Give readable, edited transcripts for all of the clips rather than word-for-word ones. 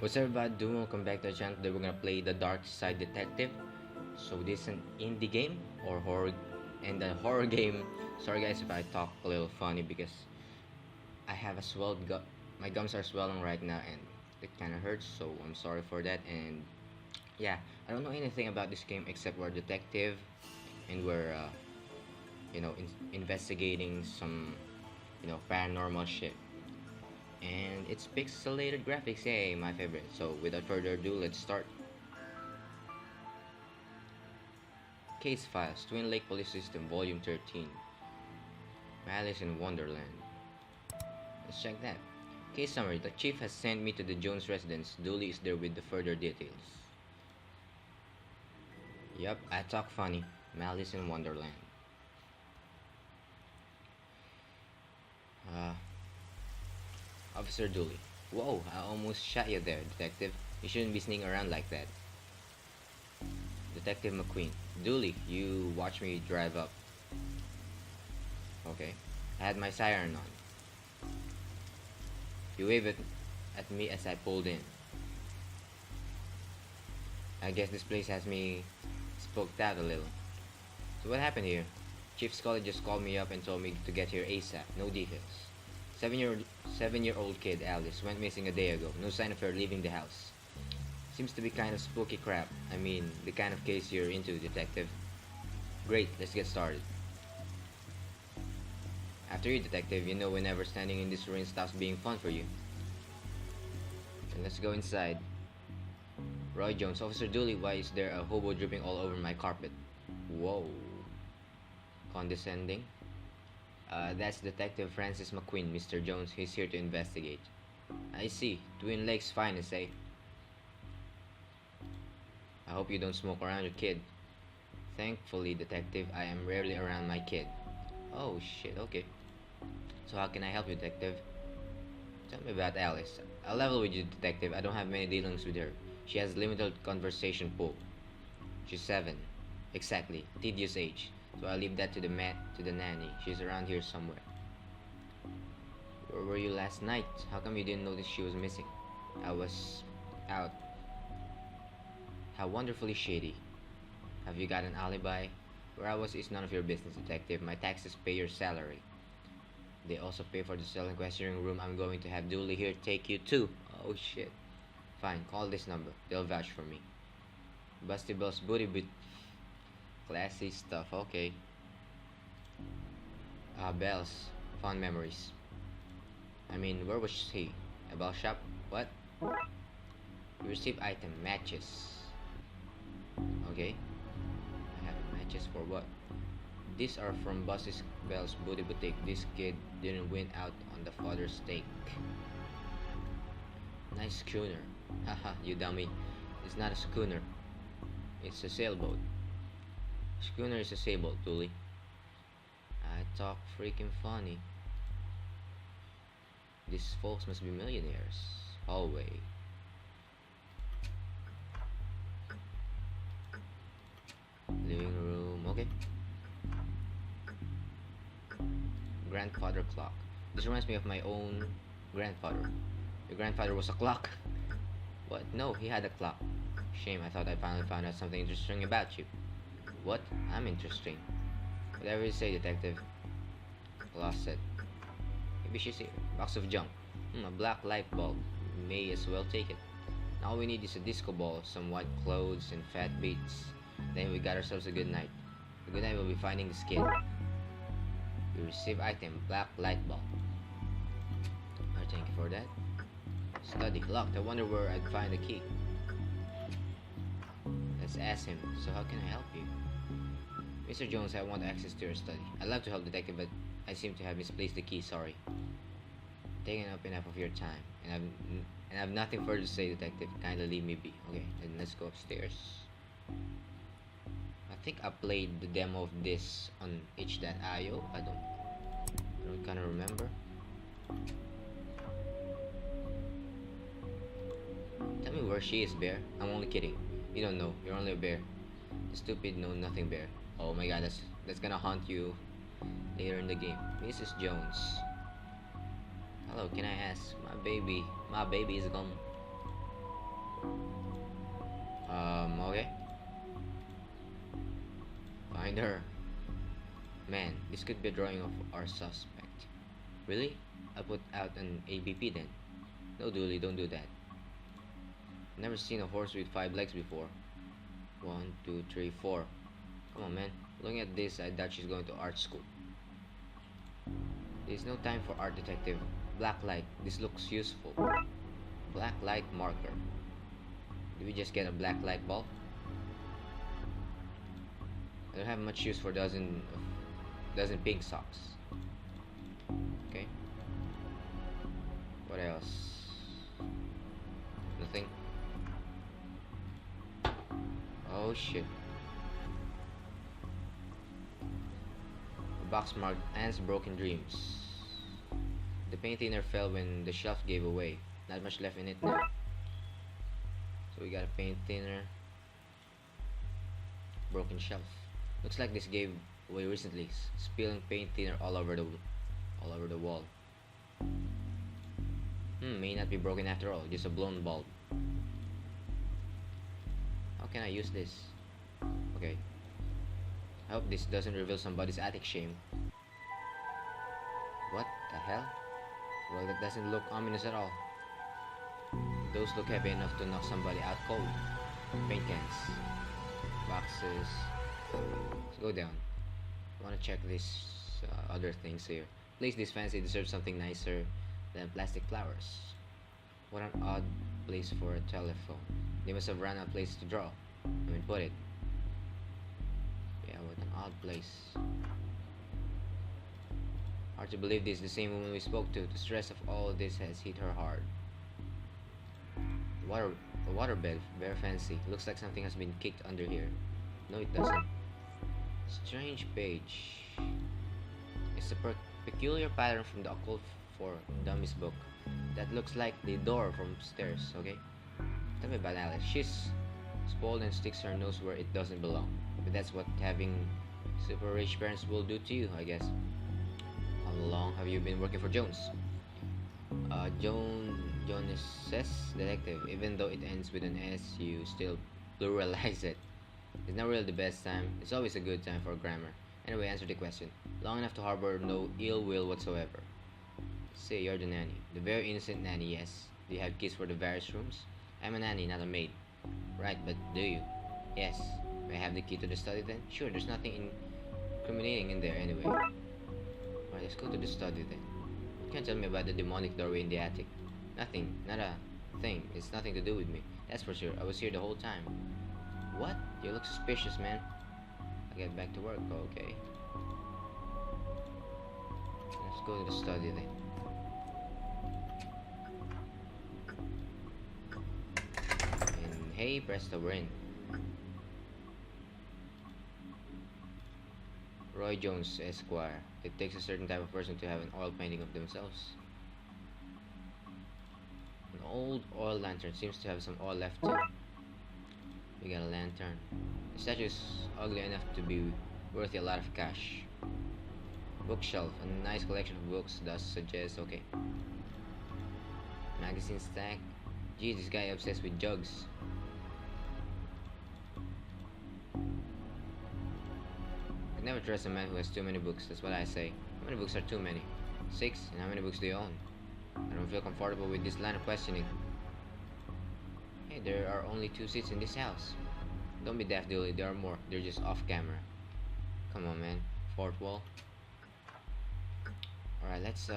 What's up everybody doing? Welcome back to the channel. Today we're gonna play the Darkside Detective. So this is an indie game or horror, and the horror game. Sorry guys if I talk a little funny because I have a swelled gut. My gums are swelling right now and it kind of hurts. So I'm sorry for that. And yeah, I don't know anything about this game except we're a detective and we're investigating some paranormal shit. And it's pixelated graphics, yay, my favorite. So without further ado, let's start. Case Files, Twin Lake Police System, Volume 13. Malice in Wonderland. Let's check that. Case summary, the chief has sent me to the Jones residence. Dooley is there with the further details. Yup, I talk funny. Malice in Wonderland. Officer Dooley. Whoa, I almost shot you there, Detective. You shouldn't be sneaking around like that. Detective McQueen. Dooley, you watch me drive up. Okay. I had my siren on. You waved at me as I pulled in. I guess this place has me spooked out a little. So what happened here? Chief Scully just called me up and told me to get here ASAP. No details. Seven-year-old kid Alice went missing a day ago. No sign of her leaving the house. Seems to be kind of spooky crap. I mean, the kind of case you're into, Detective. Great, let's get started. After you, Detective, you know whenever standing in this ruin stops being fun for you. And let's go inside. Roy Jones, Officer Dooley, why is there a hobo dripping all over my carpet? Whoa. Condescending. That's Detective Francis McQueen, Mr. Jones. He's here to investigate. I see. Twin Lakes finest, eh? I hope you don't smoke around your kid. Thankfully, Detective, I am rarely around my kid. Oh, shit, okay. So how can I help you, Detective? Tell me about Alice. I'll level with you, Detective. I don't have many dealings with her. She has limited conversation pool. She's 7. Exactly. Tedious age. So I'll leave that to the nanny. She's around here somewhere. Where were you last night? How come you didn't notice she was missing? I was out. How wonderfully shady. Have you got an alibi? Where I was is none of your business, Detective. My taxes pay your salary. They also pay for the cell and questioning room I'm going to have Dooley here take you to. Oh shit. Fine, call this number. They'll vouch for me. Busty Bell's booty bit. Classy stuff, okay. Bells. Fond memories. I mean, where was he? A bell shop? What? You received item matches. Okay. I have matches for what? These are from Busty Bell's Booty Boutique. This kid didn't win out on the father's stake. Nice schooner. Haha, you dummy. It's not a schooner. It's a sailboat. Schooner is a sailboat, Dooley. I talk freaking funny. These folks must be millionaires. Hallway. Living room, okay. Grandfather clock. This reminds me of my own grandfather. Your grandfather was a clock. What? No, he had a clock. Shame, I thought I finally found out something interesting about you. What? I'm interesting. Whatever you say, Detective. Closet. Maybe she's here. Box of junk. A black light bulb. May as well take it. Now all we need is a disco ball, some white clothes, and fat beats. Then we got ourselves a good night. A good night will be finding this kid. You receive item, black light bulb. Alright, thank you for that. Study. Locked. I wonder where I'd find the key. Let's ask him. So how can I help you? Mr. Jones, I want access to your study. I'd love to help, Detective, but I seem to have misplaced the key, sorry. Taking up enough of your time. And I have nothing further to say, Detective. Kindly leave me be. Okay, then let's go upstairs. I think I played the demo of this on itch.io. I don't kinda remember. Tell me where she is, Bear. I'm only kidding. You don't know. You're only a bear. The stupid know nothing bear. Oh my god, that's gonna haunt you later in the game. Mrs. Jones. Hello, can I ask? My baby is gone. behind her. Man, this could be a drawing of our suspect. Really? I'll put out an ABP then. No, Dooley, don't do that. Never seen a horse with 5 legs before. 1, 2, 3, 4. Come on, man. Looking at this, I doubt she's going to art school. There's no time for art, detective. Black light. This looks useful. Black light marker. Did we just get a black light bulb? I don't have much use for dozen pink socks. Okay. What else? Nothing. Oh shit. A box marked Anne's Broken Dreams. The paint thinner fell when the shelf gave away. Not much left in it now. So we got a paint thinner. Broken shelf. Looks like this gave away recently, spilling paint thinner all over the wall. May not be broken after all, just a blown bulb. How can I use this? Okay. I hope this doesn't reveal somebody's attic shame. What the hell? Well, that doesn't look ominous at all. Those look heavy enough to knock somebody out cold. Paint cans. Boxes. Let's go down. I want to check these other things here. Place this fancy deserves something nicer than plastic flowers. What an odd place for a telephone. They must have run out of places to draw. Put it. Yeah, what an odd place. Hard to believe this is the same woman we spoke to. The stress of all this has hit her hard. The waterbed, very fancy. Looks like something has been kicked under here. No, it doesn't. Strange page. It's a peculiar pattern from the Occult for Dummies book. That looks like the door from upstairs, okay? Tell me about Alice. She's spoiled and sticks her nose where it doesn't belong. But that's what having super rich parents will do to you, I guess. How long have you been working for Jones? Jonas detective. Even though it ends with an S, you still pluralize it. It's not really the best time. It's always a good time for grammar. Anyway, answer the question. Long enough to harbor no ill will whatsoever. Say you're the nanny. The very innocent nanny, yes. Do you have keys for the various rooms? I'm a nanny, not a maid. Right, but do you? Yes. May I have the key to the study then? Sure, there's nothing incriminating in there anyway. Alright, let's go to the study then. You can't tell me about the demonic doorway in the attic. Nothing. Not a thing. It's nothing to do with me. That's for sure. I was here the whole time. What? You look suspicious, man. I get back to work. Okay. Let's go to the study then. And hey, presto, we're in. Roy Jones, Esquire. It takes a certain type of person to have an oil painting of themselves. An old oil lantern seems to have some oil left too. We got a lantern. The statue is ugly enough to be worth a lot of cash. Bookshelf, a nice collection of books does suggest, okay. Magazine stack. Gee, this guy obsessed with jugs. I never trust a man who has too many books, that's what I say. How many books are too many? 6, and how many books do you own? I don't feel comfortable with this line of questioning. Hey, there are only 2 seats in this house. Don't be daft, Dilly, there are more. They're just off camera. Come on, man. Fourth wall. Alright, let's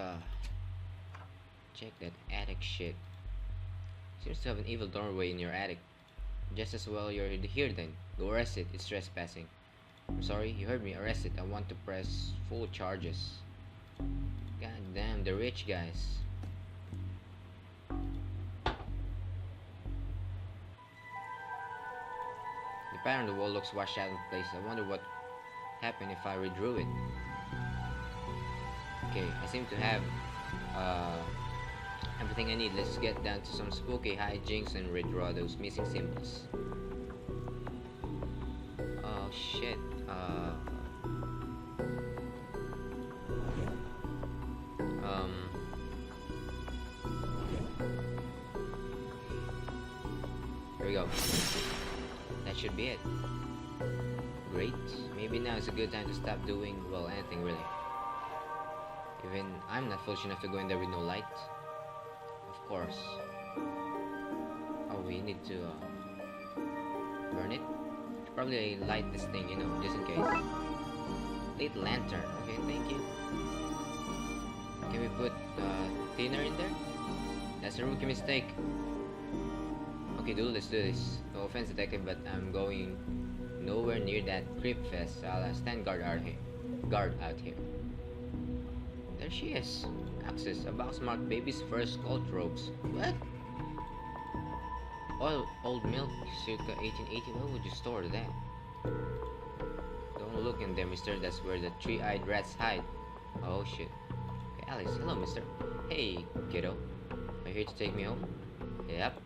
check that attic shit. Seems to have an evil doorway in your attic. Just as well you're here then. Go arrest it, it's trespassing. I'm sorry, you heard me, arrest it. I want to press full charges. God damn, the rich guys. The pattern on the wall looks washed out in place. I wonder what happened if I redrew it. Okay, I seem to have everything I need. Let's get down to some spooky hijinks and redraw those missing symbols. Oh shit. Here we go. That should be it. great. Maybe now is a good time to stop doing, well, anything really. Even I'm not foolish enough to go in there with no light. Of course. Oh, we need to burn it. Should probably light this thing, you know, just in case. Lit lantern. Okay, thank you. Can we put thinner in there? That's a rookie mistake. Okay, dude, let's do this. No offense, detective, but I'm going nowhere near that creep fest. So I'll stand guard out here. There she is. Access, a box marked baby's first cult ropes. What? Old milk, circa 1880. Why would you store that? Don't look in there, mister. That's where the three-eyed rats hide. Oh shit. Okay, Alice. Hello, mister. Hey, kiddo. Are you here to take me home? Yep.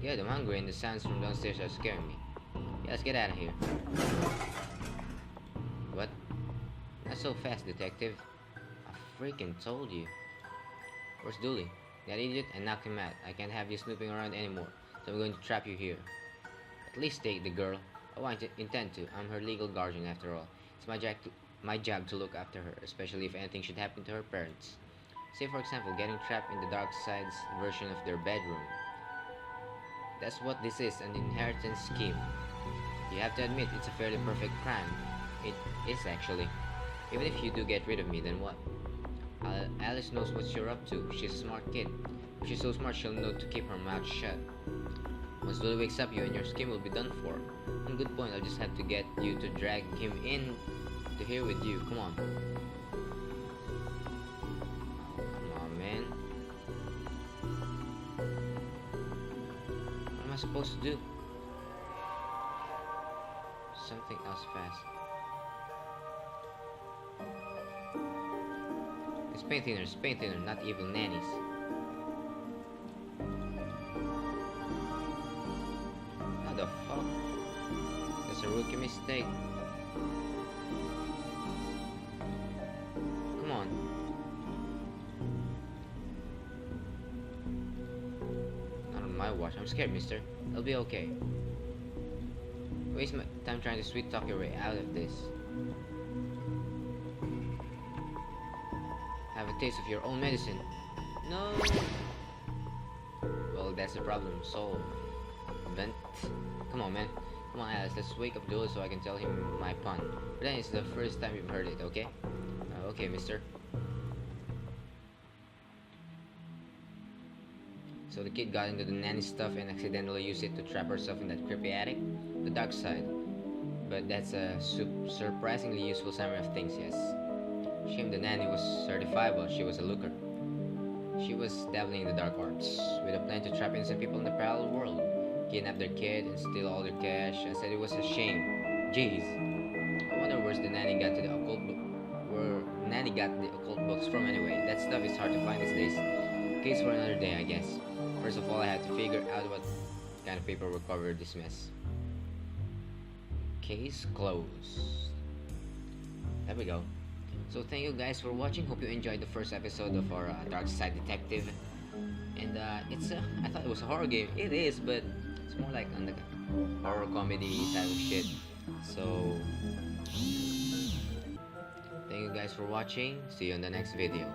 Good, I'm hungry and the sounds from downstairs are scaring me. Yeah, let's get out of here. What? Not so fast, detective. I freaking told you. Where's Dooley? That idiot? I knocked him out. I can't have you snooping around anymore, so I'm going to trap you here. At least take the girl. Oh, I intend to. I'm her legal guardian after all. It's my job to look after her, especially if anything should happen to her parents. Say, for example, getting trapped in the Darkside's version of their bedroom. That's what this is, an inheritance scheme. You have to admit, it's a fairly perfect crime. It is, actually. Even if you do get rid of me, then what? Alice knows what you're up to. She's a smart kid. If she's so smart, she'll know to keep her mouth shut. Once Lily wakes up, you and your scheme will be done for. One good point, I'll just have to get you to drag him in to here with you. Come on. Come on, man. What am I supposed to do? Something else fast. It's paint thinner, not evil nannies. How the fuck? That's a rookie mistake. Come on. Not on my watch. I'm scared, mister. It'll be okay. Waste my time trying to sweet talk your way out of this. Have a taste of your own medicine. No. Well, that's the problem solved. Vent. Come on, man. Come on, Alice. Let's wake up Dooley so I can tell him my pun. But then it's the first time you've heard it, okay? Okay, mister. So the kid got into the nanny stuff and accidentally used it to trap herself in that creepy attic? The Darkside. But that's a surprisingly useful summary of things, yes. Shame the nanny was certifiable. She was a looker. She was dabbling in the dark arts, with a plan to trap innocent people in the parallel world, kidnap their kid and steal all their cash. I said it was a shame. Jeez. I wonder where the nanny got the occult books from anyway. That stuff is hard to find these days. Case for another day, I guess. First of all, I have to figure out what kind of paperwork covered this mess. Case closed. There we go. So thank you guys for watching. Hope you enjoyed the first episode of our Darkside Detective. And I thought it was a horror game. It is, but it's more like on the horror comedy type of shit. So thank you guys for watching. See you in the next video.